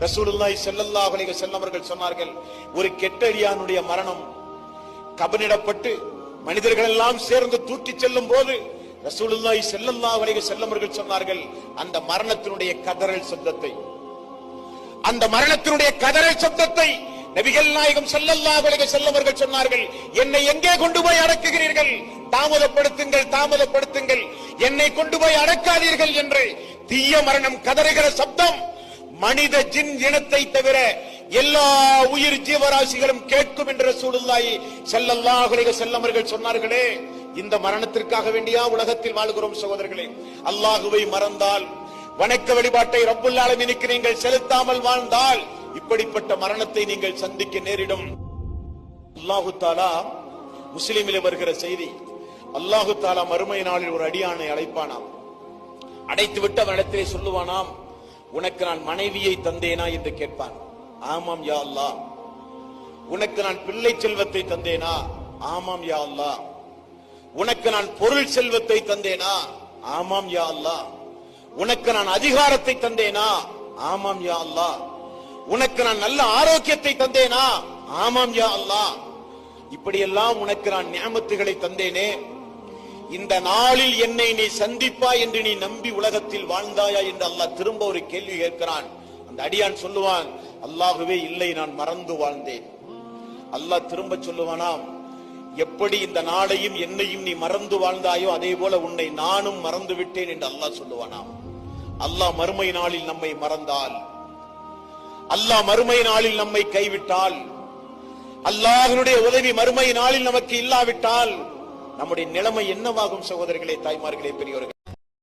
ரசூலுல்லாஹி ஸல்லல்லாஹு அலைஹி வஸல்லம் அவர்கள் சொன்னார்கள், ஒரு கெட்டடியானுடைய மரணம் கபனிடப்பட்டு மனிதர்கள் எல்லாம் சேர்ந்து தூக்கிச் செல்லும் போது ரசூலுல்லாஹி ஸல்லல்லாஹு அலைஹி வஸல்லம் அவர்கள் சொன்னார்கள், அந்த மரணத்தினுடைய கதறல் சப்தத்தை நபிகள் நாயகம் ஸல்லல்லாஹு அலைஹி வஸல்லம் அவர்கள் சொன்னார்கள், என்னை எங்கே கொண்டு போய் அடக்குகிறீர்கள், தாமதப்படுத்துங்கள், என்னை கொண்டு போய் அடக்காதீர்கள் என்று தீய மரணம் கதறுகிற சப்தம் மனித ஜின் இனத்தை தவிர எல்லா உயிர் ஜீவராசிகளும் கேட்கும் என்று ரசூலுல்லாஹி ஸல்லல்லாஹு அலைஹி வஸல்லம் அவர்கள் சொன்னார்களே. இந்த மரணத்திற்காக வேண்டியா உலகத்தில் வாழ்கிறோம் சகோதரர்களே? அல்லாஹுவை மறந்தால், வணக்க வழிபாட்டை ரப்புல் ஆலமீனுக்கு நீங்கள் செலுத்தாமல் வாழ்ந்தால் இப்படிப்பட்ட மரணத்தை நீங்கள் சந்திக்க நேரிடும். அல்லாஹு தஆலா முஸ்லிமிலே வருகிற செய்தி, அல்லாஹு தஆலா மறுமை நாளில் ஒரு அடியானை அழைப்பானாம். அடைத்து விட்டு அவனிடத்திலே சொல்லுவானாம், உனக்கு நான் மனைவியை தந்தேனா என்று கேட்பான். ஆமாம் யா அல்லாஹ். உனக்கு நான் பிள்ளை செல்வத்தை தந்தேனா? ஆமாம் யா அல்லாஹ். உனக்கு நான் பொருள் செல்வத்தை தந்தேனா? ஆமாம் யா அல்லாஹ். உனக்கு நான் அதிகாரத்தை தந்தேனா? ஆமாம் யா அல்லாஹ். உனக்கு நான் நல்ல ஆரோக்கியத்தை தந்தேனா? ஆமாம் யா அல்லாஹ். இப்படியெல்லாம் உனக்கு நான் நியமத்துகளை தந்தேனே, இந்த நாளில் என்னை நீ சந்திப்பாய் என்று நீ நம்பி உலகத்தில் வாழ்ந்தாயா என்று அல்லாஹ் திரும்ப ஒரு கேள்வி கேட்கிறான். அந்த அடியான் சொல்லுவான், அல்லாஹுவே இல்லை, நான் மறந்து வாழ்ந்தேன். அல்லாஹ் திரும்ப சொல்லுவானாம், எப்படி இந்த நாளையும் என்னையும் நீ மறந்து வாழ்ந்தாயோ அதே போல உன்னை நானும் மறந்து விட்டேன் என்று அல்லாஹ் சொல்லுவானாம். அல்லாஹ் மறுமை நாளில் நம்மை மறந்தால், அல்லாஹ் மறுமை நாளில் நம்மை கைவிட்டால், அல்லாஹ்வுடைய உதவி மறுமை நாளில் நமக்கு இல்லாவிட்டால் நம்முடைய நிலைமை என்னவாகும் சகோதரர்களே, தாய்மார்களே, பெரியோர்களே?